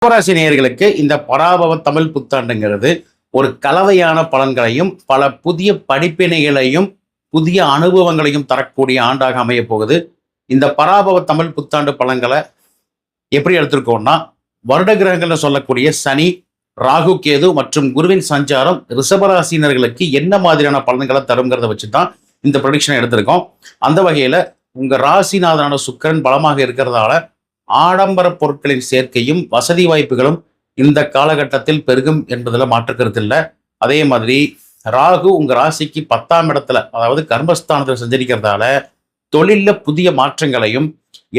ரிஷபராசி நேயர்களுக்கு இந்த பராபவ தமிழ் புத்தாண்டுங்கிறது ஒரு கலவையான பலன்களையும் பல புதிய படிப்பினைகளையும் புதிய அனுபவங்களையும் தரக்கூடிய ஆண்டாக அமைய போகுது. இந்த பராபவ தமிழ் புத்தாண்டு பலன்களை எப்படி எடுத்திருக்கோம்னா, வருட கிரகங்கள்ல சொல்லக்கூடிய சனி, ராகு, கேது மற்றும் குருவின் சஞ்சாரம் ரிஷபராசினர்களுக்கு என்ன மாதிரியான பலன்களை தருங்கிறத வச்சுதான் இந்த ப்ரொடிக்ஷனை எடுத்திருக்கோம். அந்த வகையில உங்க ராசிநாதனான சுக்கிரன் பலமாக இருக்கிறதால ஆடம்பர பொருட்களின் சேர்க்கையும் வசதி வாய்ப்புகளும் இந்த காலகட்டத்தில் பெருகும் என்பதுல மாற்று கருத்து இல்லை. அதே மாதிரி ராகு உங்க ராசிக்கு 10ஆம் இடத்துல, அதாவது கர்மஸ்தானத்தில் சஞ்சரிக்கிறதால தொழில புதிய மாற்றங்களையும்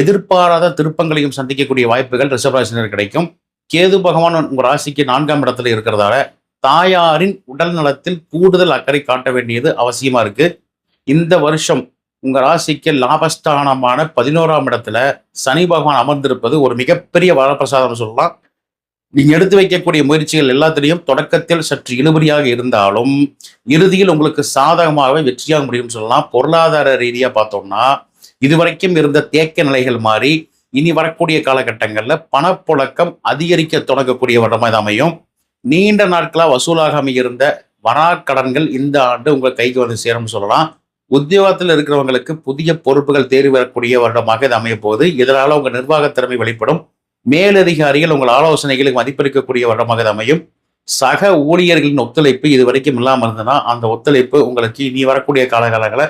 எதிர்பாராத திருப்பங்களையும் சந்திக்கக்கூடிய வாய்ப்புகள் ரிஷபராசினர் கிடைக்கும். கேது பகவான் உங்க ராசிக்கு 4ஆம் இடத்துல இருக்கிறதால தாயாரின் உடல் நலத்தில் கூடுதல் அக்கறை காட்ட வேண்டியது அவசியமா இருக்கு. இந்த வருஷம் உங்க ராசிக்கு லாபஸ்தானமான 11ஆம் இடத்துல சனி பகவான் அமர்ந்திருப்பது ஒரு மிகப்பெரிய வரப்பிரசாதம் சொல்லலாம். நீங்க எடுத்து வைக்கக்கூடிய முயற்சிகள் எல்லாத்திலையும் தொடக்கத்தில் சற்று இழுபறியாக இருந்தாலும் இறுதியில் உங்களுக்கு சாதகமாகவே வெற்றியாக முடியும் சொல்லலாம். பொருளாதார ரீதியா பார்த்தோம்னா இதுவரைக்கும் இருந்த தேக்க நிலைகள் மாறி இனி வரக்கூடிய காலகட்டங்கள்ல பணப்புழக்கம் அதிகரிக்க தொடங்கக்கூடிய வருடமாக அமையும். நீண்ட நாட்களா வசூலாகாம இருந்த வராக்கடன்கள் இந்த ஆண்டு உங்க கைக்கு வந்து சேரும் சொல்லலாம். உத்தியோகத்தில் இருக்கிறவங்களுக்கு புதிய பொறுப்புகள் தேடி வரக்கூடிய வருடமாக இது அமைய போகுது. இதனால உங்க நிர்வாக திறமை வெளிப்படும். மேலதிகாரிகள் உங்கள் ஆலோசனைகளுக்கு மதிப்பளிக்கக்கூடிய வருடமாக இது அமையும். சக ஊழியர்களின் ஒத்துழைப்பு இதுவரைக்கும் இல்லாமல் இருந்ததுன்னா அந்த ஒத்துழைப்பு உங்களுக்கு இனி வரக்கூடிய காலகாலங்களை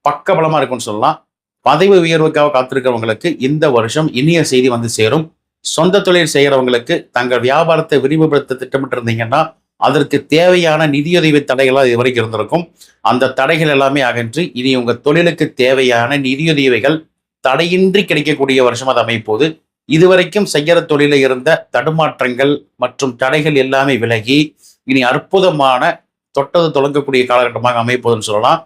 பக்கபலமா இருக்கும்னு சொல்லலாம். பதவி உயர்வுக்காக காத்திருக்கிறவங்களுக்கு இந்த வருஷம் இனிய செய்தி வந்து சேரும். சொந்த தொழில் செய்கிறவங்களுக்கு தங்கள் வியாபாரத்தை விரிவுபடுத்த திட்டமிட்டு இருந்தீங்கன்னா அதற்கு தேவையான நிதியுதவி தடைகளாக இது வரைக்கும் இருந்திருக்கும். அந்த தடைகள் எல்லாமே அகன்று இனி உங்க தொழிலுக்கு தேவையான நிதியுதவிகள் தடையின்றி கிடைக்கக்கூடிய வருஷம் அது அமைப்போது. இதுவரைக்கும் செய்கிற தொழில இருந்த தடுமாற்றங்கள் மற்றும் தடைகள் எல்லாமே விலகி இனி அற்புதமான தொட்டது தொடங்கக்கூடிய காலகட்டமாக அமைப்போதுன்னு சொல்லலாம்.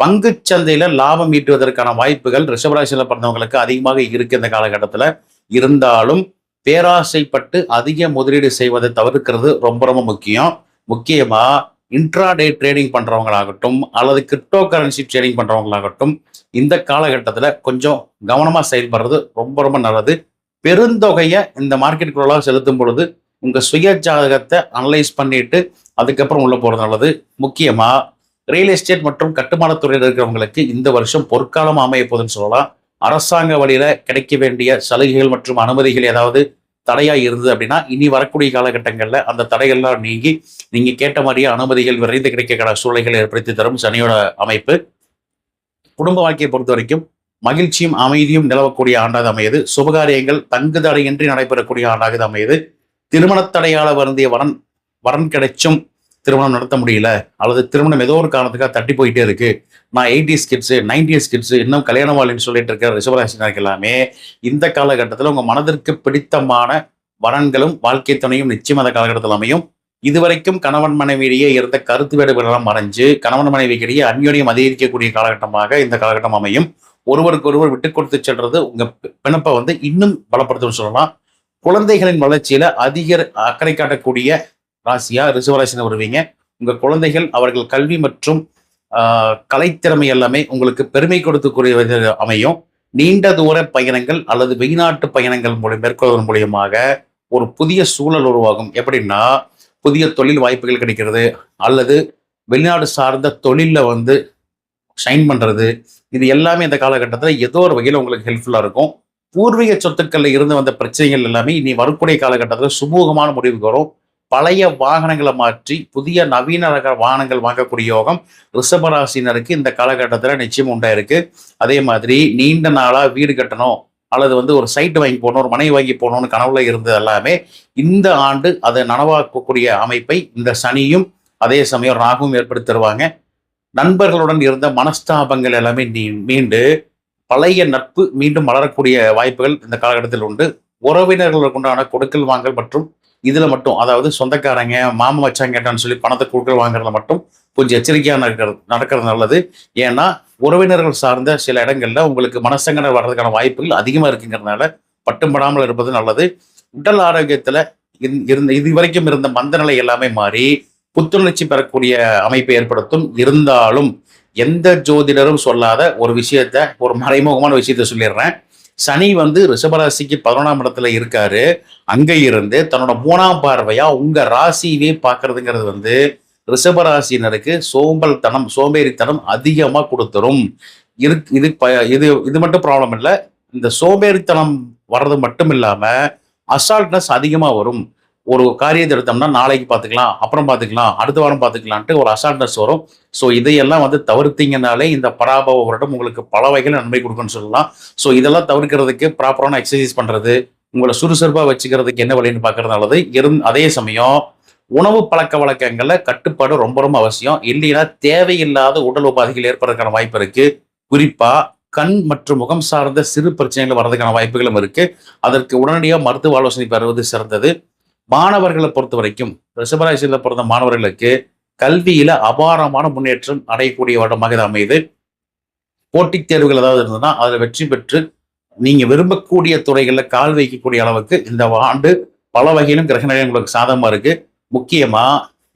பங்கு சந்தையில லாபம் ஈட்டுவதற்கான வாய்ப்புகள் ரிஷபராசியில பிறந்தவங்களுக்கு அதிகமாக இருக்கு இந்த காலகட்டத்தில். இருந்தாலும் பேராசைப்பட்டு அதிக முதலீடு செய்வதை தவிர்க்கிறது ரொம்ப ரொம்ப முக்கியம். முக்கியமா இன்ட்ராடே ட்ரேடிங் பண்றவங்களாகட்டும் அல்லது கிரிப்டோ கரன்சி ட்ரேடிங் பண்றவங்களாகட்டும் இந்த காலகட்டத்தில் கொஞ்சம் கவனமா செயல்படுறது ரொம்ப ரொம்ப நல்லது. பெருந்தொகையை இந்த மார்க்கெட்டுக்குள்ள செலுத்தும் பொழுது உங்க சுய ஜாதகத்தை அனலைஸ் பண்ணிட்டு அதுக்கப்புறம் உள்ள போறது நல்லது. முக்கியமா ரியல் எஸ்டேட் மற்றும் கட்டுமான துறையில் இருக்கிறவங்களுக்கு இந்த வருஷம் பொற்காலம் அமைய போகுதுன்னு சொல்லலாம். அரசாங்க வழியில கிடைக்க வேண்டிய சலுகைகள் மற்றும் அனுமதிகள் ஏதாவது தடையா இருந்தது அப்படின்னா இனி வரக்கூடிய காலகட்டங்கள்ல அந்த தடைகள்லாம் நீங்கி நீங்க கேட்ட மாதிரியே அனுமதிகள் விரைந்து கிடைக்கிற சூழ்நிலைகளை ஏற்படுத்தி தரும் சனியோட அமைப்பு. குடும்ப வாழ்க்கையை பொறுத்த வரைக்கும் மகிழ்ச்சியும் அமைதியும் நிலவக்கூடிய ஆண்டாக அமையுது. சுபகாரியங்கள் தங்கு தடையின்றி நடைபெறக்கூடிய ஆண்டாக அமையுது. திருமணத்தடையால வருந்திய வரன் கிடைச்சும் திருமணம் நடத்த முடியல அல்லது திருமணம் ஏதோ ஒரு காரணத்துக்காக தட்டி போயிட்டே இருக்கு, நான் 80s கிட்ஸ் 90s கிட்ஸ் இன்னும் கல்யாணம் வாழ்ன்னு சொல்லிட்டு இருக்கிற ரிஷபராசினருக்கு எல்லாமே இந்த காலகட்டத்தில் உங்க மனதிற்கு பிடித்தமான வரன்களும் வாழ்க்கை துணையும் நிச்சயம் அந்த காலகட்டத்தில் அமையும். இதுவரைக்கும் கணவன் மனைவியிடையே இருந்த கருத்து வேறுபாடுகள்லாம் மறைஞ்சு கணவன் மனைவிக்கிடையே அந்யோன்யம் அதிகரிக்கக்கூடிய காலகட்டமாக இந்த காலகட்டம் அமையும். ஒருவருக்கு ஒருவர் விட்டு கொடுத்து செல்றது உங்க பிணைப்பை வந்து இன்னும் பலப்படுத்தும் சொல்லலாம். குழந்தைகளின் வளர்ச்சியில அதிக அக்கறை காட்டக்கூடிய ராசியா ரிஷபராசினர் வருவீங்க. உங்க குழந்தைகள் அவர்கள் கல்வி மற்றும் கலைத்திறமை எல்லாமே உங்களுக்கு பெருமை கொடுத்துக்கூடிய அமையும். நீண்ட தூர பயணங்கள் அல்லது வெளிநாட்டு பயணங்கள் மேற்கொள்வதன் மூலியமாக ஒரு புதிய சூழல் உருவாகும். எப்படின்னா புதிய தொழில் வாய்ப்புகள் கிடைக்கிறது அல்லது வெளிநாடு சார்ந்த தொழில வந்து ஷைன் பண்றது, இது எல்லாமே இந்த காலகட்டத்தில் ஏதோ ஒரு வகையில் உங்களுக்கு ஹெல்ப்ஃபுல்லா இருக்கும். பூர்வீக சொத்துக்கள்ல இருந்து வந்த பிரச்சனைகள் எல்லாமே இனி வரக்கூடிய காலகட்டத்தில் சுமூகமான முடிவுக்கு வரும். பழைய வாகனங்களை மாற்றி புதிய நவீன ரக வாகனங்கள் வாங்கக்கூடிய யோகம் ரிஷபராசினருக்கு இந்த காலகட்டத்தில் நிச்சயம் உண்டாயிருக்கு. அதே மாதிரி நீண்ட நாளா வீடு கட்டணும் அல்லது வந்து ஒரு சைட் வாங்கி போகணும், ஒரு மனை வாங்கி போகணும்னு கனவுல இருந்தது எல்லாமே இந்த ஆண்டு அதை நனவாக்கக்கூடிய அமைப்பை இந்த சனியும் அதே சமயம் ராகுவும் ஏற்படுத்தி தருவாங்க. நண்பர்களுடன் இருந்த மனஸ்தாபங்கள் எல்லாமே மீண்டு பழைய நட்பு மீண்டும் வளரக்கூடிய வாய்ப்புகள் இந்த காலகட்டத்தில் உண்டு. உறவினர்களுக்கு உண்டான கொடுக்கல் வாங்கல் மற்றும் இதுல மட்டும், அதாவது சொந்தக்காரங்க மாமா மச்சான் கேட்டான்னு சொல்லி பணத்தை கொடுக்கல் வாங்குறதுல மட்டும் கொஞ்சம் எச்சரிக்கையா நடக்கிறது நல்லது. ஏன்னா உறவினர்கள் சார்ந்த சில இடங்கள்ல உங்களுக்கு மனசங்கடம் வர்றதுக்கான வாய்ப்புகள் அதிகமா இருக்குங்கிறதுனால பட்டுப்படாமல் இருப்பது நல்லது. உடல் ஆரோக்கியத்துல இது வரைக்கும் இருந்த மந்த நிலை எல்லாமே மாறி புத்துணர்ச்சி பெறக்கூடிய அமைப்பை ஏற்படுத்தும். இருந்தாலும் எந்த ஜோதிடரும் சொல்லாத ஒரு விஷயத்த, ஒரு மறைமுகமான விஷயத்த சொல்லிடுறேன். சனி ரிஷபராசிக்கு 11ஆம் இடத்துல இருக்காரு. அங்க இருந்து தன்னோட 3ஆம் பார்வையா உங்க ராசியவே பார்க்கறதுங்கிறது ரிஷபராசினருக்கு சோம்பேறித்தனம் அதிகமா கொடுத்துரும். இது மட்டும் ப்ராப்ளம் இல்லை. இந்த சோம்பேறித்தனம் வர்றது மட்டும் இல்லாம அசால்ட்னஸ் அதிகமா வரும். ஒரு காரியத்தை எடுத்தோம்னா நாளைக்கு பார்த்துக்கலாம், அப்புறம் பார்த்துக்கலாம், அடுத்த வாரம் பார்த்துக்கலான்ட்டு ஒரு அசால்ட்னஸ் வரும். ஸோ இதையெல்லாம் தவிர்த்தீங்கனாலே இந்த பராபவ வருடம் உங்களுக்கு பல வகையில் நன்மை கொடுக்குன்னு சொல்லலாம். ஸோ இதெல்லாம் தவிர்க்கிறதுக்கு ப்ராப்பரான எக்ஸசைஸ் பண்றது, உங்களை சுறுசுறுப்பாக வச்சுக்கிறதுக்கு என்ன வழின்னு பார்க்கறது நல்லது. அதே சமயம் உணவு பழக்க வழக்கங்கள்ல கட்டுப்பாடு ரொம்ப ரொம்ப அவசியம். இல்லைன்னா தேவையில்லாத உடல் உபாதைகள் ஏற்படுறதுக்கான வாய்ப்பு இருக்கு. குறிப்பா கண் மற்றும் முகம் சார்ந்த சிறு பிரச்சனைகள் வர்றதுக்கான வாய்ப்புகளும் இருக்கு. அதற்கு உடனடியாக மருத்துவ ஆலோசனை பெறுவது சிறந்தது. மாணவர்களை பொறுத்த வரைக்கும் ரிஷபராசியில் பிறந்த மாணவர்களுக்கு கல்வியில அபாரமான முன்னேற்றம் அடையக்கூடிய வருடமாக இது அமையுது. போட்டித் தேர்வுகள் ஏதாவது இருந்ததுன்னா அதில் வெற்றி பெற்று நீங்க விரும்பக்கூடிய துறைகளில் கால் வைக்கக்கூடிய அளவுக்கு இந்த ஆண்டு பல வகையிலும் கிரகநிலை உங்களுக்கு சாதகமா இருக்கு. முக்கியமா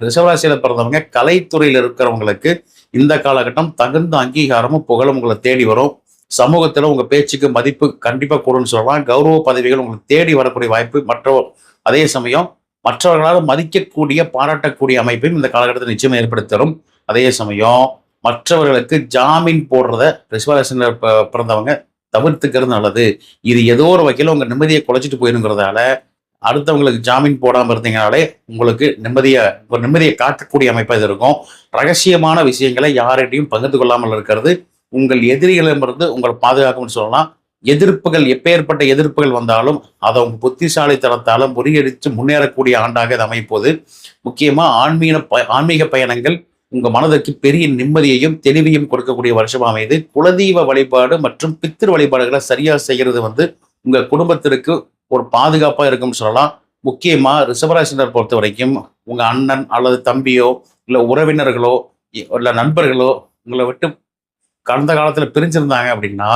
ரிஷபராசியில பிறந்தவங்க கலைத்துறையில் இருக்கிறவங்களுக்கு இந்த காலகட்டம் தகுந்த அங்கீகாரமும் புகழும் உங்களை தேடி வரும். சமூகத்துல உங்க பேச்சுக்கு மதிப்பு கண்டிப்பா கூடும்னு சொல்லலாம். கௌரவ பதவிகள் உங்களுக்கு தேடி வரக்கூடிய வாய்ப்பு அதே சமயம் மற்றவர்களால் மதிக்கக்கூடிய பாராட்டக்கூடிய அமைப்பையும் இந்த காலகட்டத்தில் நிச்சயம் ஏற்படுத்தி தரும். அதே சமயம் மற்றவர்களுக்கு ஜாமீன் போடுறத ரிஷபராசியில் பிறந்தவங்க தவிர்த்துக்கிறது நல்லது. இது ஏதோ ஒரு வகையில் உங்க நிம்மதியை குலைச்சிட்டு போயிருங்கிறதால அடுத்தவங்களுக்கு ஜாமீன் போடாமல் இருந்தீங்கனாலே உங்களுக்கு நிம்மதியை காக்கக்கூடிய அமைப்பாக இது இருக்கும். ரகசியமான விஷயங்களை யார்கிட்டையும் பகிர்ந்து கொள்ளாமல் இருக்கிறது உங்கள் எதிரிகளிடமிருந்து உங்களை பாதுகாக்கும்னு சொல்லலாம். எப்பேற்பட்ட எதிர்ப்புகள் வந்தாலும் அதை உங்க புத்திசாலித்தனத்தால முறியடித்து முன்னேறக்கூடிய ஆண்டாக இது அமைப்போது. முக்கியமா ஆன்மீக பயணங்கள் உங்க மனதிற்கு பெரிய நிம்மதியையும் தெளிவையும் கொடுக்கக்கூடிய வருஷம் அமைது. குலதெய்வ வழிபாடு மற்றும் பித்திரு வழிபாடுகளை சரியா செய்கிறது உங்க குடும்பத்திற்கு ஒரு பாதுகாப்பா இருக்கும்னு சொல்லலாம். முக்கியமா ரிஷபராசினர் பொறுத்த வரைக்கும் உங்க அண்ணன் அல்லது தம்பியோ இல்ல உறவினர்களோ இல்ல நண்பர்களோ உங்களை விட்டு கடந்த காலத்துல பிரிஞ்சிருந்தாங்க அப்படின்னா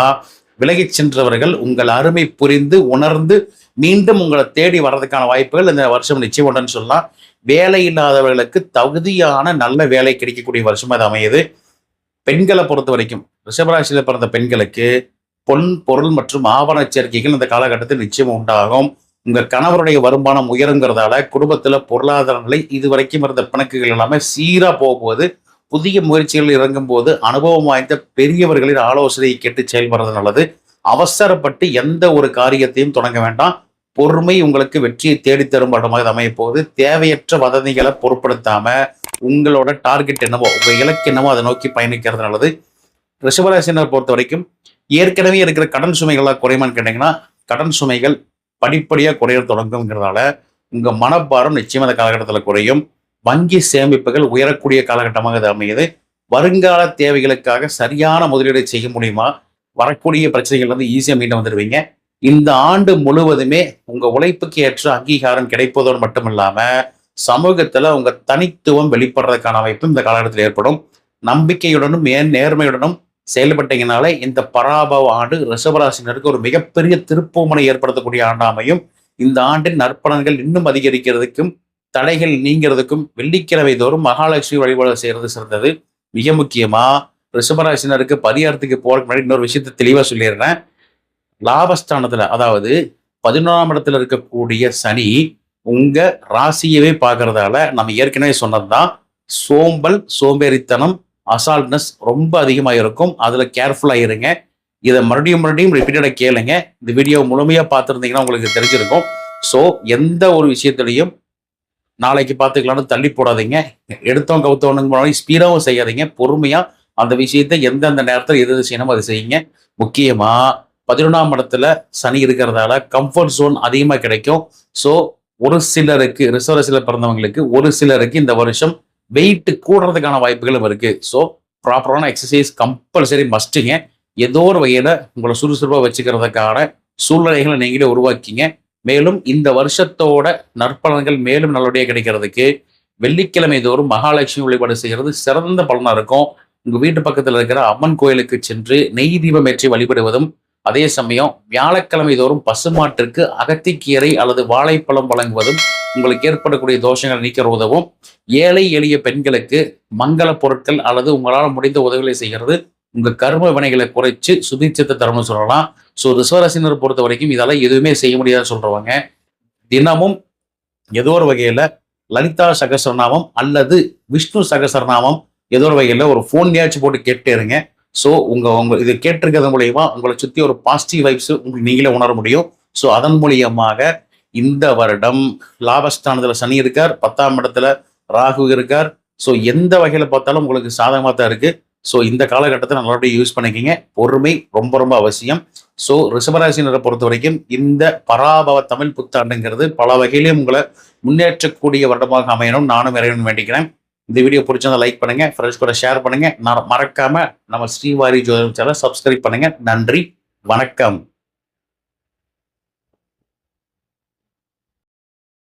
விலகிச் சென்றவர்கள் உங்கள் அருமை புரிந்து உணர்ந்து மீண்டும் உங்களை தேடி வர்றதுக்கான வாய்ப்புகள் இந்த வருஷம் நிச்சயம் உண்டுன்னு சொல்லலாம். வேலை இல்லாதவர்களுக்கு தகுதியான நல்ல வேலை கிடைக்கக்கூடிய வருஷமா அது அமையுது. பெண்களை பொறுத்த வரைக்கும் ரிஷபராசியில பிறந்த பெண்களுக்கு பொன் பொருள் மற்றும் ஆபரண சேர்க்கைகள் இந்த காலகட்டத்தில் நிச்சயம் உண்டாகும். உங்க கணவருடைய வருமானம் உயருங்கிறதால குடும்பத்துல பொருளாதார நிலை இதுவரைக்கும் இருந்த பிணக்குகள் எல்லாமே சீரா போகும்போது புதிய முயற்சிகள் இறங்கும் போது அனுபவம் வாய்ந்த பெரியவர்களின் ஆலோசனையை கேட்டு செயல்படுறது நல்லது. அவசரப்பட்டு எந்த ஒரு காரியத்தையும் தொடங்க வேண்டாம். பொறுமை உங்களுக்கு வெற்றியை தேடித்தரும் படமாக அமைய போகுது. தேவையற்ற வதந்திகளை பொருட்படுத்தாம உங்களோட டார்கெட் என்னவோ உங்க இலக்கு என்னவோ அதை நோக்கி பயணிக்கிறது நல்லது. ரிஷபராசினர் பொறுத்த வரைக்கும் ஏற்கனவே இருக்கிற கடன் சுமைகள்லாம் குறையுமான்னு கேட்டீங்கன்னா கடன் சுமைகள் படிப்படியாக குறைய தொடங்குங்கிறதால உங்க மனப்பாரம் நிச்சயம் அந்த காலகட்டத்தில் குறையும். வங்கி சேமிப்புகள் உயரக்கூடிய காலகட்டமாக இது அமையுது. வருங்கால தேவைகளுக்காக சரியான முதலீடு செய்ய முடியுமா? வரக்கூடிய பிரச்சனைகள் ஈஸியாக மீண்டும் வந்துடுவீங்க. இந்த ஆண்டு முழுவதுமே உங்க உழைப்புக்கு ஏற்ற அங்கீகாரம் கிடைப்பதோடு மட்டும் இல்லாம சமூகத்துல உங்க தனித்துவம் வெளிப்படுறதுக்கான அமைப்பும் இந்த காலகட்டத்தில் ஏற்படும். நம்பிக்கையுடனும் நேர்மையுடனும் செயல்பட்டீங்கனாலே இந்த பராபவ ஆண்டு ரிஷபராசினருக்கு ஒரு மிகப்பெரிய திருப்புமுனை ஏற்படுத்தக்கூடிய ஆண்டாமையும். இந்த ஆண்டின் நற்பலன்கள் இன்னும் அதிகரிக்கிறதுக்கும் தடைகள் நீங்கிறதுக்கும் வெள்ளிக்கிழமை தோறும் மகாலட்சுமி வழிபாடு செய்யறது சிறந்தது. மிக முக்கியமா ரிஷபராசினருக்கு பரிகாரத்துக்கு போறதுக்கு முன்னாடி இன்னொரு விஷயத்தை தெளிவா சொல்லிடுறேன். லாபஸ்தானத்துல அதாவது 11ஆம் இடத்துல இருக்கக்கூடிய சனி உங்க ராசியவே பார்க்கறதால நம்ம ஏற்கனவே சொன்னதுதான் சோம்பேறித்தனம் அசால்ட்னஸ் ரொம்ப அதிகமாக இருக்கும். அதுல கேர்ஃபுல்லா இருங்க. இதை மறுபடியும் ரிப்பீட்டடா கேளுங்க. இந்த வீடியோ முழுமையா பார்த்துருந்தீங்கன்னா உங்களுக்கு தெரிஞ்சிருக்கும். ஸோ எந்த ஒரு விஷயத்திலையும் நாளைக்கு பார்த்துக்கலாம்னு தள்ளி போடாதீங்க. எடுத்தோம் கவுத்தோன்னு ஸ்பீடாகவும் செய்யாதீங்க. பொறுமையா அந்த விஷயத்தை எந்தெந்த நேரத்தில் எது செய்யணுமோ அதை செய்யுங்க. முக்கியமா 11ஆம் இடத்துல சனி இருக்கிறதால கம்ஃபர்ட் ஜோன் அதிகமாக கிடைக்கும். ஸோ ஒரு சிலருக்கு ரிஷபராசியில் பிறந்தவங்களுக்கு ஒரு சிலருக்கு இந்த வருஷம் வெயிட் கூடுறதுக்கான வாய்ப்புகளும் இருக்கு. ஸோ ப்ராப்பரான எக்ஸசைஸ் கம்பல்சரி மஸ்ட்டுங்க. ஏதோ ஒரு வகையில உங்களை சுறுசுறுப்பாக வச்சுக்கிறதுக்கான சூழ்நிலைகளை நீங்களே உருவாக்கிங்க. மேலும் இந்த வருஷத்தோட நற்பலன்கள் மேலும் நல்லபடியாக கிடைக்கிறதுக்கு வெள்ளிக்கிழமை தோறும் மகாலட்சுமி வழிபாடு செய்கிறது சிறந்த பலனா இருக்கும். உங்க வீட்டு பக்கத்தில் இருக்கிற அம்மன் கோயிலுக்கு சென்று நெய் தீபம் ஏற்றி வழிபடுவதும், அதே சமயம் வியாழக்கிழமை தோறும் பசுமாட்டிற்கு அகத்திக்கீரை அல்லது வாழைப்பழம் வழங்குவதும் உங்களுக்கு ஏற்படக்கூடிய தோஷங்களை நீக்க உதவும். ஏழை எளிய பெண்களுக்கு மங்கள பொருட்கள் அல்லது உங்களால் முடிந்த உதவிகளை செய்கிறது உங்க கர்ம வினைகளை குறைச்சு சுபிட்சத்தை தரணும்னு சொல்லலாம். ஸோ ரிஷபராசினரை பொறுத்த வரைக்கும் இதெல்லாம் எதுவுமே செய்ய முடியாதுன்னு சொல்றவங்க தினமும் ஏதோ ஒரு வகையில லலிதா சகசரநாமம் அல்லது விஷ்ணு சகசரநாமம் ஏதோ ஒரு வகையில ஒரு ஃபோன்லயாச்சும் போட்டு கேட்டே இருங்க. ஸோ உங்க இது கேட்டிருக்கிறது மூலியமா உங்களை சுத்தி ஒரு பாசிட்டிவ் வைப்ஸ் உங்களுக்கு நீங்களே உணர முடியும். ஸோ அதன் மூலியமாக இந்த வருடம் லாபஸ்தானத்துல சனி இருக்கார், 10ஆம் இடத்துல ராகு இருக்கார். ஸோ எந்த வகையில பார்த்தாலும் உங்களுக்கு சாதகமாக தான் இருக்கு. ஸோ இந்த காலகட்டத்தை நல்லபடியாக யூஸ் பண்ணிக்கிங்க. பொறுமை ரொம்ப ரொம்ப அவசியம். ஸோ ரிஷபராசினரை பொறுத்த வரைக்கும் இந்த பராபவ தமிழ் புத்தாண்டுங்கிறது பல வகையிலையும் உங்களை முன்னேற்றக்கூடிய வருடமாக அமையணும் நானும் இறைவன் வேண்டிக்கிறேன். இந்த வீடியோ பிடிச்சிருந்தா லைக் பண்ணுங்க, ஃப்ரெண்ட்ஸ் கூட ஷேர் பண்ணுங்க. மறக்காம நம்ம ஸ்ரீவாரி ஜோதிடம் சேனலை சப்ஸ்கிரைப் பண்ணுங்க. நன்றி, வணக்கம்.